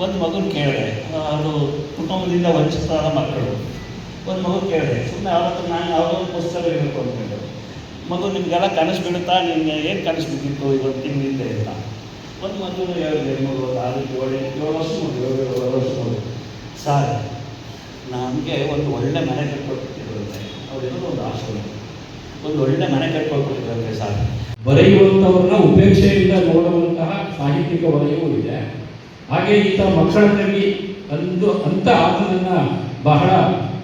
ಒಂದು ಮಗುನ ಕೇಳಿದೆ, ಅದು ಕುಟುಂಬದಿಂದ ವಂಚಿತರಾದ ಮಕ್ಕಳು. ಒಂದು ಮಗು ಕೇಳಿದೆ, ಸುಮ್ಮನೆ ಅವ್ರ ಹತ್ರ ನಾನು ಯಾವುದೋ ಒಂದು ಪುಸ್ತಕ ಇರಬೇಕು ಅಂದ್ಕೊಂಡು. ಮಗು ನಿಮಗೆಲ್ಲ ಕನಸು ಬೀಳುತ್ತಾ, ನಿಮಗೆ ಏನು ಕನಸು ಬಿದ್ದಿತ್ತು ಇವತ್ತು ತಿಂಗಳಿಂದ ಇಲ್ಲ. ಒಂದು ಮಗು ಹೇಳಿದೆ, ಮಗು 7 ವರ್ಷ ಮಗು, 7 ವರ್ಷ ಮಗು, ಸರ್ ನಮಗೆ ಒಂದು ಒಳ್ಳೆ ಮನೆ ಕಟ್ಕೊಟ್ಟಿದ್ರಂತೆ. ಅವ್ರಿರೋದು ಒಂದು ಆಶ್ರಮ, ಒಂದು ಒಳ್ಳೆ ಮನೆ ಕಟ್ಕೊಟ್ಟಿದ್ರಂತೆ ಸರ್. ಬರೆಯುವಂಥವ್ರನ್ನ ಉಪೇಕ್ಷೆಯಿಂದ ನೋಡುವಂತಹ ಸಾಹಿತ್ಯಿಕ ವಲಯವೂ ಇದೆ. ಹಾಗೆ ಈತ ಮಕ್ಕಳಲ್ಲಿ ಅಂತ ಆತನನ್ನು ಬಹಳ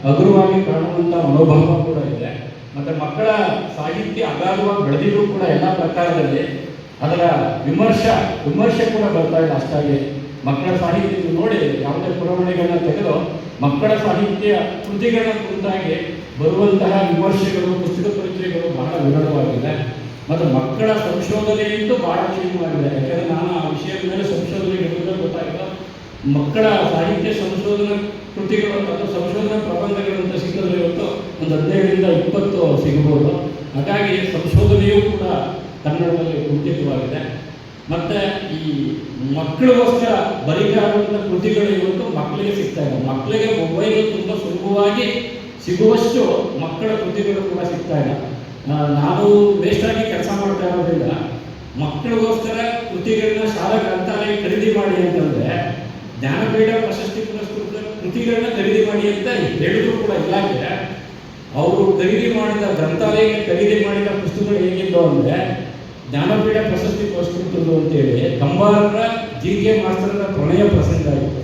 ಹಗುರವಾಗಿ ಕಾಣುವಂಥ ಮನೋಭಾವ ಕೂಡ ಇದೆ. ಮತ್ತು ಮಕ್ಕಳ ಸಾಹಿತ್ಯ ಅಗಾಧವಾಗಿ ಬೆಳೆದಿದ್ರು ಕೂಡ ಎಲ್ಲ ಪ್ರಕಾರದಲ್ಲಿ ಅದರ ವಿಮರ್ಶೆ ಕೂಡ ಬರ್ತಾ ಇದೆ ಅಷ್ಟಾಗಿ. ಮಕ್ಕಳ ಸಾಹಿತ್ಯ ನೋಡಿ ಯಾವುದೇ ಪುರವಣಿಗಳನ್ನ ತೆಗೆದು ಮಕ್ಕಳ ಸಾಹಿತ್ಯ ಕೃತಿಗಳನ್ನ ಕುರಿತಾಗಿ ಬರುವಂತಹ ವಿಮರ್ಶೆಗಳು, ಪುಸ್ತಕ ಪರಿಚಯಗಳು ಬಹಳ ವಿರಳವಾಗಿದೆ. ಮತ್ತು ಮಕ್ಕಳ ಸಂಶೋಧನೆಯಂತೂ ಬಹಳ ಕ್ಷೀಣವಾಗಿದೆ. ಯಾಕೆಂದರೆ ನಾನು ಆ ವಿಷಯದ ಮೇಲೆ ಸಂಶೋಧನೆ ಗೊತ್ತಾಗಿದೆ. ಮಕ್ಕಳ ಸಾಹಿತ್ಯ ಸಂಶೋಧನಾ ಕೃತಿಗಳು ಅಥವಾ ಸಂಶೋಧನಾ ಪ್ರಬಂಧಗಳಂತ ಸಿಕ್ಕಿದ್ರೆ ಇವತ್ತು ಒಂದು 15-20 ಸಿಗಬಹುದು. ಹಾಗಾಗಿ ಸಂಶೋಧನೆಯೂ ಕೂಡ ಕನ್ನಡದಲ್ಲಿ ಕುಂಠಿತವಾಗಿದೆ. ಮತ್ತು ಈ ಮಕ್ಕಳಿಗೋಸ್ಕರ ಬರಿಗಾರುವಂಥ ಕೃತಿಗಳು ಇವತ್ತು ಮಕ್ಕಳಿಗೆ ಸಿಗ್ತಾ ಇದೆ. ಮಕ್ಕಳಿಗೆ ಮೊಬೈಲ್ ತುಂಬ ಸುಲಭವಾಗಿ ಸಿಗುವಷ್ಟು ಮಕ್ಕಳ ಕೃತಿಗಳು ಕೂಡ ಸಿಗ್ತಾ ಇಲ್ಲ. ನಾವು ವೇಸ್ಟಾಗಿ ಕೆಲಸ ಮಾಡ್ತಾ ಇರೋದ್ರಿಂದ ಮಕ್ಕಳಿಗೋಸ್ಕರ ಕೃತಿಗಳನ್ನ ಶಾಲಾ ಗ್ರಂಥಾಲಯ ಖರೀದಿ ಮಾಡಿ ಅಂತಂದರೆ ಜ್ಞಾನಪೀಠ ಪ್ರಶಸ್ತಿ ಪುರಸ್ಕೃತ ಕೃತಿಗಳನ್ನ ಖರೀದಿ ಮಾಡಿ ಅಂತ ಹೇಳಿದ್ರು ಕೂಡ ಇಲಾಖೆ ಅವರು ಖರೀದಿ ಮಾಡಿದ ಗ್ರಂಥಾಲಯಕ್ಕೆ ಖರೀದಿ ಮಾಡಿದ ಪುಸ್ತಕಗಳು ಹೇಗಿದ್ದು ಅಂದರೆ ಜ್ಞಾನಪೀಠ ಪ್ರಶಸ್ತಿ ಪುರಸ್ಕೃತರು ಅಂತೇಳಿ ಕಂಬಾರರ GK ಮಾಸ್ತರರ ಪ್ರಣಯ ಪ್ರಸಂಗ ಆಯಿತು.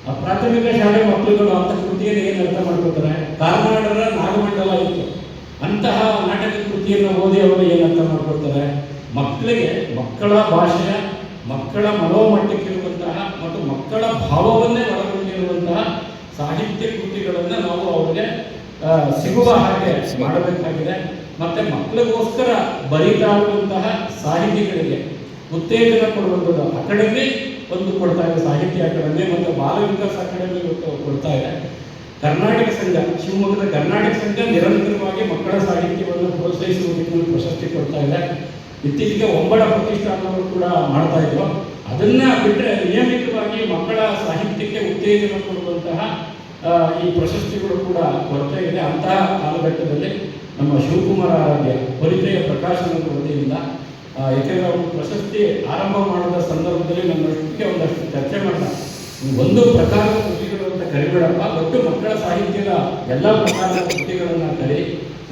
ಆ ಪ್ರಾಥಮಿಕ ಶಾಲೆ ಮಕ್ಕಳುಗಳು ಅಂಥ ಕೃತಿಯನ್ನು ಏನು ಅರ್ಥ ಮಾಡ್ಕೊತಾರೆ. ಕಾರ್ನಾಡರ ನಾಗಮಂಡಲ ಇತ್ತು, ಅಂತಹ ನಾಟಕ ಕೃತಿಯನ್ನು ಓದಿ ಅವರು ಏನು ಅರ್ಥ ಮಾಡ್ಕೊಳ್ತಾರೆ. ಮಕ್ಕಳಿಗೆ ಮಕ್ಕಳ ಭಾಷೆಯ, ಮಕ್ಕಳ ಮನೋಮಟ್ಟಕ್ಕಿರುವಂತಹ ಮತ್ತು ಮಕ್ಕಳ ಭಾವವನ್ನೇ ಒಳಗೊಂಡಿರುವಂತಹ ಸಾಹಿತ್ಯ ಕೃತಿಗಳನ್ನು ನಾವು ಅವರಿಗೆ ಸಿಗುವ ಹಾಗೆ ಮಾಡಬೇಕಾಗಿದೆ. ಮತ್ತು ಮಕ್ಕಳಿಗೋಸ್ಕರ ಬರೀತಾ ಇರುವಂತಹ ಸಾಹಿತಿಗಳಿಗೆ ಉತ್ತೇಜನ ಕೊಡುವಂಥದ್ದು ಅಕಾಡೆಮಿ ಒಂದು ಕೊಡ್ತಾ ಇದೆ, ಸಾಹಿತ್ಯ ಅಕಾಡೆಮಿ ಮತ್ತು ಬಾಲ ವಿಕಾಸ ಅಕಾಡೆಮಿ ಕೊಡ್ತಾ ಇದೆ. ಕರ್ನಾಟಕ ಸಂಘ, ಶಿವಮೊಗ್ಗದ ಕರ್ನಾಟಕ ಸಂಘ ನಿರಂತರವಾಗಿ ಮಕ್ಕಳ ಸಾಹಿತ್ಯವನ್ನು ಪ್ರೋತ್ಸಾಹಿಸುವುದಕ್ಕೆ ಪ್ರಶಸ್ತಿ ಕೊಡ್ತಾ ಇದೆ. ಇತ್ತೀಚೆಗೆ ಒಂಬಡ ಪ್ರತಿಷ್ಠಾನವರು ಕೂಡ ಮಾಡ್ತಾ ಇದ್ರು. ಅದನ್ನ ಬಿಟ್ಟರೆ ನಿಯಮಿತವಾಗಿ ಮಕ್ಕಳ ಸಾಹಿತ್ಯಕ್ಕೆ ಉತ್ತೇಜನ ಕೊಡುವಂತಹ ಈ ಪ್ರಶಸ್ತಿಗಳು ಕೂಡ ಕೊರತೆ ಇದೆ. ಅಂತಹ ಕಾಲಘಟ್ಟದಲ್ಲಿ ನಮ್ಮ ಶಿವಕುಮಾರ ಆರಾಧ್ಯ ಪರಿಚಯ ಪ್ರಕಾಶನದ ವತಿಯಿಂದ ಏಕೆಂದರೆ ಅವರು ಪ್ರಶಸ್ತಿ ಆರಂಭ ಮಾಡಿದ ಸಂದರ್ಭದಲ್ಲಿ ನನ್ನೊಟ್ಟಿಗೆ ಒಂದಷ್ಟು ಚರ್ಚೆ ಮಾಡಿದ. ಒಂದು ಪ್ರಕಾರದ ಕೃತಿಗಳು ಅಂತ ಕರಿಬೇಡಪ್ಪ, ಒಟ್ಟು ಮಕ್ಕಳ ಸಾಹಿತ್ಯದ ಎಲ್ಲ ಪ್ರಕಾರದ ಕೃತಿಗಳನ್ನು ಕರಿ.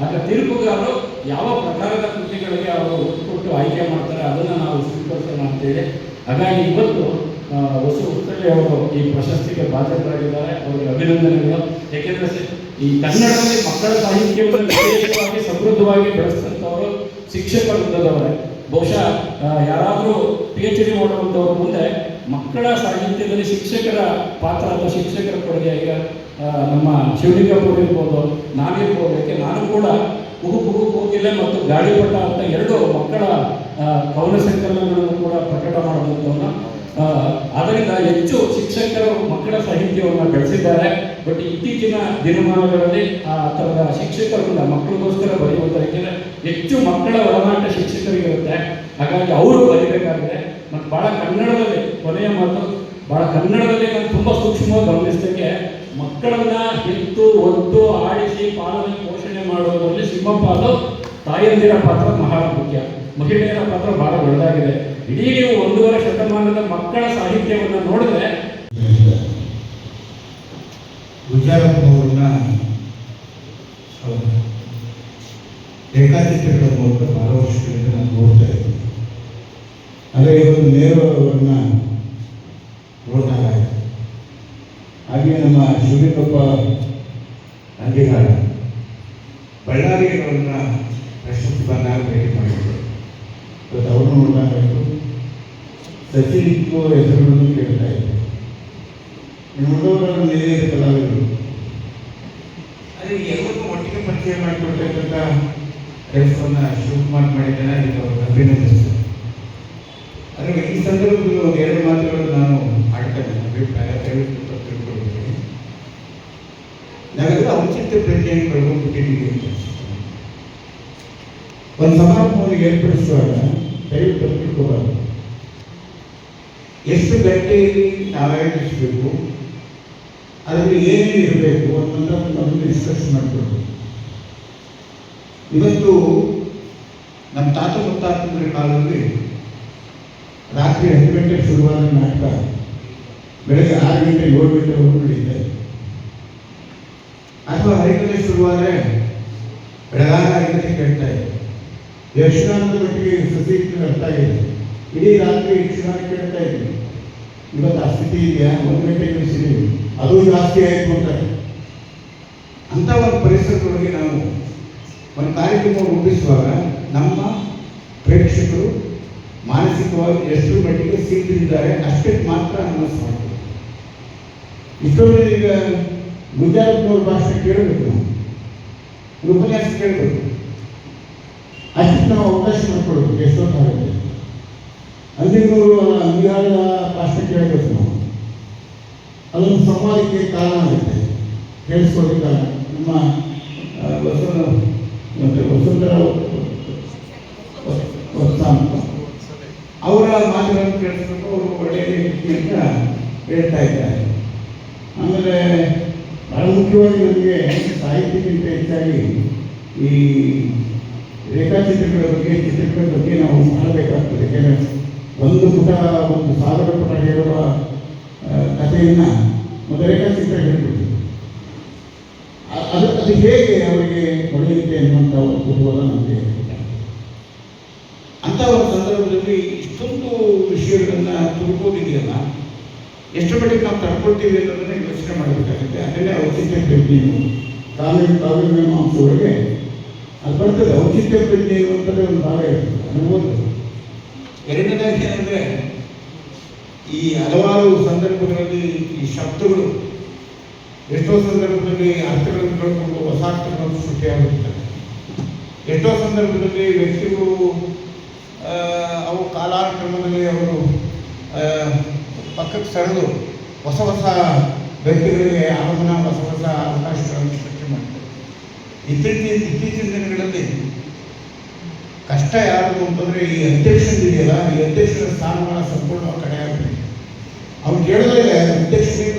ಆಗ ತೀರ್ಪುಗಾರರು ಯಾವ ಪ್ರಕಾರದ ಕೃತಿಗಳಿಗೆ ಅವರು ಒತ್ತು ಕೊಟ್ಟು ಆಯ್ಕೆ ಮಾಡ್ತಾರೆ ಅದನ್ನು ನಾವು ಸ್ವೀಕರಿಸೋಣ ಅಂತೇಳಿ. ಹಾಗಾಗಿ ಇವತ್ತು ವಸು ಹುತ್ತಳ್ಳಿ ಅವರು ಈ ಪ್ರಶಸ್ತಿಗೆ ಬಾಧ್ಯರಾಗಿದ್ದಾರೆ. ಅವರಿಗೆ ಅಭಿನಂದನೆಗಳು. ಏಕೆಂದರೆ ಈ ಕನ್ನಡದಲ್ಲಿ ಮಕ್ಕಳ ಸಾಹಿತ್ಯವನ್ನು ವಿಶೇಷವಾಗಿ ಸಮೃದ್ಧವಾಗಿ ಬೆಳೆಸಿದಂಥವರು ಶಿಕ್ಷಕ ವೃಂದದವರೇ. ಬಹುಶಃ ಯಾರಾದರೂ PhD ಮಾಡುವಂಥವ್ರ ಮುಂದೆ ಮಕ್ಕಳ ಸಾಹಿತ್ಯದಲ್ಲಿ ಶಿಕ್ಷಕರ ಪಾತ್ರ ಅಥವಾ ಶಿಕ್ಷಕರ ಕೊಡುಗೆ, ಈಗ ನಮ್ಮ ಶಿವಲಿಂಗಪುರ ಇರ್ಬೋದು, ನಾವಿರ್ಬೋದು. ಯಾಕೆ ನಾನು ಕೂಡ ಕೂಗಿಲೆ ಮತ್ತು ಗಾಳಿಪಟ ಅಂತ 2 ಮಕ್ಕಳ ಕವನ ಸಂಕಲನಗಳನ್ನು ಕೂಡ ಪ್ರಕಟ ಮಾಡುವಂಥವನ್ನ. ಆದ್ದರಿಂದ ಹೆಚ್ಚು ಶಿಕ್ಷಕರು ಮಕ್ಕಳ ಸಾಹಿತ್ಯವನ್ನು ಬೆಳೆಸಿದ್ದಾರೆ. ಬಟ್ ಇತ್ತೀಚಿನ ದಿನಮಾನಗಳಲ್ಲಿ ಆ ಥರದ ಶಿಕ್ಷಕರನ್ನ ಮಕ್ಕಳಿಗೋಸ್ಕರ ಬರೆಯುವಂಥದ್ದಕ್ಕೆ ಹೆಚ್ಚು ಮಕ್ಕಳ ಒಳನಾಟ ಶಿಕ್ಷಕರಿಗಿರುತ್ತೆ. ಹಾಗಾಗಿ ಅವರು ಬರೀಬೇಕಾಗಿದೆ. ಮತ್ತು ಭಾಳ ಕನ್ನಡದಲ್ಲಿ, ಕೊನೆಯ ಮಾತು, ಭಾಳ ಕನ್ನಡದಲ್ಲಿ ನಾನು ತುಂಬ ಸೂಕ್ಷ್ಮವಾಗಿ ಗಮನಿಸಿದಂಗೆ ಮಕ್ಕಳನ್ನ ಹೆತ್ತು ಒತ್ತು ಆಡಿಸಿ ಪಾಲನೆ ಪೋಷಣೆ ಮಾಡುವುದರಲ್ಲಿ ಸಿಂಹಪಾಲು ತಾಯಂದಿರ ಪಾತ್ರ ಬಹಳ ಮುಖ್ಯ. ಮಹಿಳೆಯರ ಪಾತ್ರ ಬಹಳ ದೊಡ್ಡದಾಗಿದೆ. ಇಡೀ ನೀವು 1.5 ಶತಮಾನದ ಮಕ್ಕಳ ಸಾಹಿತ್ಯವನ್ನು ನೋಡಿದ್ರೆ ಗುಜರಾತ್ನವ್ರನ್ನ ರೇಖಾಚಿತ್ರಗಳ ಮೂಲಕ ಬಹಳ ವರ್ಷಗಳಿಂದ ನಾನು ನೋಡ್ತಾ ಇದ್ದೀನಿ. ಆದರೆ ಇವತ್ತು ನೇರು ಅವರನ್ನ ನೋಡಿದಾಗ, ಹಾಗೆ ನಮ್ಮ ಶಿವಲಿಂಗಪ್ಪ ಅಂದಿಗಾರ ಬಳ್ಳಾರಿಯವರನ್ನ ಪ್ರಶಸ್ತಿ ಬಂದಾಗ ಭೇಟಿ ಮಾಡಿದ್ರು. ಇವತ್ತು ಅವ್ರನ್ನ ನೋಡಿದಾಗಾಯಿತು. ಸಚಿನಿಗೂ ಹೆಸರುಗಳನ್ನು ಕೇಳ್ತಾ ಇದ್ದೆ. ಉಳಿದವರನ್ನು ನಿಲಯದ ಕಲಾವಿದರು, ಆದರೆ ಎಲ್ಲರೂ ಒಟ್ಟಿಗೆ ಪರಿಚಯ ಮಾಡಿಕೊಡ್ತಕ್ಕಂಥ ಕೆಲಸವನ್ನು ಶಿವಕುಮಾರ್ ಮಾಡಿದ್ದಾನೆ. ಅದಕ್ಕೆ ಅವ್ರಿಗೆ ಅಭಿನಂದಿಸ್ತಾರೆ. ಆದರೆ ಈ ಸಂದರ್ಭದಲ್ಲಿ 2 ಮಾತುಗಳನ್ನು ನಾನು ಆಡ್ತೇನೆ. ಅಭಿಪ್ರಾಯ ದಯವಿಟ್ಟು ತಿಳ್ಕೊಳ್ತೀನಿ. ನಾವೆಲ್ಲ ಔಚಿತ್ಯ ಪ್ರಜ್ಞೆಯನ್ನು ಕಳ್ಕೊಂಡ್ಬಿಟ್ಟಿದ್ದೀವಿ ಅಂತ ಒಂದು ಸಮಾರಂಭವನ್ನು ಏರ್ಪಡಿಸುವಾಗ ದಯವಿಟ್ಟು ತಿಳ್ಕೋಬಾರ್ದು. ಎಷ್ಟು ಗಂಟೆಯಲ್ಲಿ ನಾವು ಆಯೋಜಿಸಬೇಕು, ಅದರಲ್ಲಿ ಏನೇನು ಇರಬೇಕು ಅನ್ನೋದನ್ನು ಮೊದಲು ಡಿಸ್ಕಸ್ ಮಾಡಿಕೊಡ್ಬೇಕು. ಇವತ್ತು ನಮ್ಮ ತಾತ ಮುತ್ತಾತಂದ್ರ ಕಾಲದಲ್ಲಿ ರಾತ್ರಿ 10 ಗಂಟೆಗೆ ಶುರುವಾದ ನಾಟಕ ಬೆಳಗ್ಗೆ 6 ಗಂಟೆ 7 ಗಂಟೆವರೆಗೂ ನಡೀತಾರೆ. ಅಥವಾ ಹರಿಕತೆ ಶುರುವಾದರೆ ಬೆಳಗಾನ ಹರಿಕತೆ ಕೇಳ್ತಾ ಇದೆ. ಯಕ್ಷಗಾನದ ಮಟ್ಟಿಗೆ ಸುದೀರ್ಘ ಅರ್ಥ ಆಗಿದೆ. ಇಡೀ ರಾತ್ರಿ ಯಕ್ಷಗಾನ ಕೇಳ್ತಾ ಇದ್ದೀವಿ. ಇವತ್ತು ಆ ಸ್ಥಿತಿ ಇದೆಯಾ? 1 ಗಂಟೆ ಕಳಿಸಿದ್ದೀವಿ, ಅದು ಜಾಸ್ತಿ ಆಯಿತು ಅಂತಾರೆ. ಅಂಥ ಒಂದು ಪರಿಸರದೊಳಗೆ ನಾವು ಒಂದು ಕಾರ್ಯಕ್ರಮ ರೂಪಿಸುವಾಗ ನಮ್ಮ ಪ್ರೇಕ್ಷಕರು ಮಾನಸಿಕವಾಗಿ ಎಷ್ಟು ಮಟ್ಟಿಗೆ ಸಿದ್ಧರಿದ್ದಾರೆ ಅಷ್ಟಕ್ಕೆ ಮಾತ್ರ ಅನೌನ್ಸ್ ಮಾಡ್ತೀವಿ. ಇಷ್ಟೊಂದು ಈಗ ಗುಜರಾತ್ನವ್ರ ಭಾಷೆ ಕೇಳಬೇಕು, ನಾವು ಉಪನ್ಯಾಸ ಕೇಳಬೇಕು, ಅಷ್ಟಕ್ಕೆ ನಾವು ಅವಕಾಶ ಮಾಡಿಕೊಡ್ಬೇಕು. ಎಷ್ಟೊತ್ತಾಗುತ್ತೆ ಅಂದಿನವರು ಅಂಗೀಕಾರದ ಭಾಷೆ ಕೇಳಬೇಕು. ನಾವು ಅದೊಂದು ಸಂವಾದಕ್ಕೆ ಕಾರಣ ಆಗುತ್ತೆ, ಕೇಳಿಸ್ಕೊಳ್ಳೋಕ್ಕೆ ಕಾರಣ. ನಮ್ಮ ವಸುಂಧರ ಅವರ ಮಾತುಗಳನ್ನು ಕೇಳಿಸ್ಬೇಕು. ಅವರು ಒಳ್ಳೆಯ ರೀತಿ ಅಂತ ಹೇಳ್ತಾ ಇದ್ದಾರೆ. ಆಮೇಲೆ ಬಹಳ ಮುಖ್ಯವಾಗಿ ನಮಗೆ ಸಾಹಿತ್ಯಕ್ಕಿಂತ ಹೆಚ್ಚಾಗಿ ಈ ರೇಖಾಚಿತ್ರಗಳ ಬಗ್ಗೆ, ಚಿತ್ರಗಳ ಬಗ್ಗೆ ನಾವು ಮಾಡಬೇಕಾಗ್ತದೆ. ಯಾಕೆಂದರೆ ಒಂದು ಸಾವಿರ ಪುಟ ಹೇಳುವ ಕಥೆಯನ್ನು ಒಂದು ರೇಖಾಚಿತ್ರ ಹೇಳ್ಬಿಡ್ತೀವಿ. ಅದು ಹೇಗೆ ಅವರಿಗೆ ಹೊಳೆಯುತ್ತೆ ಅನ್ನುವಂಥ ಒಂದು ಕುತೂಹಲ ನಮಗೆ. ಅಂಥ ಒಂದು ಸಂದರ್ಭದಲ್ಲಿ ಇಷ್ಟೊಂದು ವಿಷಯಗಳನ್ನು ತುರ್ಕೋದಿದೆಯಲ್ಲ, ಎಷ್ಟು ಮಟ್ಟಿಗೆ ನಾವು ತಡ್ಕೊಳ್ತೀವಿ ಅನ್ನೋದನ್ನು ಯೋಚನೆ ಮಾಡಬೇಕಾಗುತ್ತೆ. ಅದನ್ನೇ ಔಚಿತ್ಯ ಪ್ರಜ್ಞೆಯು ಕಾವ್ಯ ಮೀಮಾಂಸೆ ಒಳಗೆ ಅದು ಬರ್ತದೆ. ಔಚಿತ್ಯ ಪ್ರಜ್ಞೆ ಅನ್ನುವಂಥದ್ದು ಒಂದು ಭಾಗ ಇರ್ತದೆ, ಅನುಭವ. ಎರಡನೇದಾಗಿ ಏನಂದರೆ, ಈ ಹಲವಾರು ಸಂದರ್ಭಗಳಲ್ಲಿ ಈ ಶಬ್ದಗಳು ಎಷ್ಟೋ ಸಂದರ್ಭದಲ್ಲಿ ಅರ್ಥಗಳನ್ನು ಕಳ್ಕೊಂಡು ಹೊಸ ಅರ್ಥಗಳನ್ನು ಸೃಷ್ಟಿಯಾಗುತ್ತವೆ. ಎಷ್ಟೋ ಸಂದರ್ಭದಲ್ಲಿ ವ್ಯಕ್ತಿಗಳು ಅವು ಕಾಲಾನುಕ್ರಮದಲ್ಲಿ ಅವರು ಪಕ್ಕಕ್ಕೆ ಸರಿದು ಹೊಸ ವ್ಯಕ್ತಿಗಳಿಗೆ ಆಗಮನ, ಹೊಸ ಅವಕಾಶಗಳನ್ನು ಸೃಷ್ಟಿ ಮಾಡ್ತಾರೆ. ಇತ್ತೀಚಿನ ದಿನಗಳಲ್ಲಿ ಕಷ್ಟ ಯಾರು ಅಂತಂದರೆ ಈ ಅಧ್ಯಕ್ಷರಿದೆಯಲ್ಲ, ಈ ಅಧ್ಯಕ್ಷರ ಸ್ಥಾನಮಾನ ಸಂಪೂರ್ಣವಾಗಿ ಕಡೆ ಆಗಬೇಕು. ಅವ್ರು ಕೇಳಿದ್ರೆ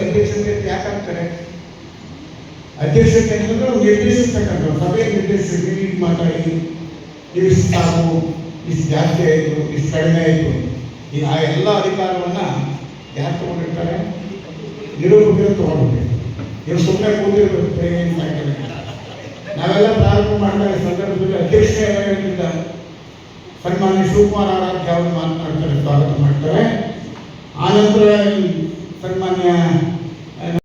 ಅಧ್ಯಕ್ಷರಿಗೆ ಯಾಕೆ ಆಗ್ತಾರೆ? ಅಧ್ಯಕ್ಷತೆ ಅಂತಂದ್ರೆ ಅವ್ರು ನಿರ್ದೇಶಿಸ್ತಕ್ಕಂಥ ಸಭೆಯ ನಿರ್ದೇಶಕರಿಗೆ ಮಾತಾಡಿ ನೀವು ಸಾಕು, ಇಷ್ಟು ಜಾಸ್ತಿ ಆಯಿತು, ಇಷ್ಟು ಕಡಿಮೆ ಆಯಿತು. ಈಗ ಆ ಎಲ್ಲ ಅಧಿಕಾರವನ್ನು ಯಾರು ತೊಗೊಂಡಿರ್ತಾರೆ? ನಿರೂಪಕರು ತೊಗೊಂಡಿರ್ತಾರೆ. ಇವ್ರು ಸುಮ್ಮನೆ ಕೂತಿರ್ಬೇಕು ಟ್ರೈನಿಂಗ್ ಸೆಂಟರ್. ನಾವೆಲ್ಲ ಪ್ರಾರಂಭ ಮಾಡಿದಾಗ ಸಂದರ್ಭದಲ್ಲಿ ಅಧ್ಯಕ್ಷ ಹೇಳ್ತಿದ್ದ ಸನ್ಮಾನ್ಯ ಶಿವಕುಮಾರ್ ಆರಾಧ್ಯ ಅವರು ಮಾತನಾಡ್ತಾರೆ, ಸ್ವಾಗತ ಮಾಡ್ತಾರೆ. ಆನಂತರ ಸನ್ಮಾನ್ಯ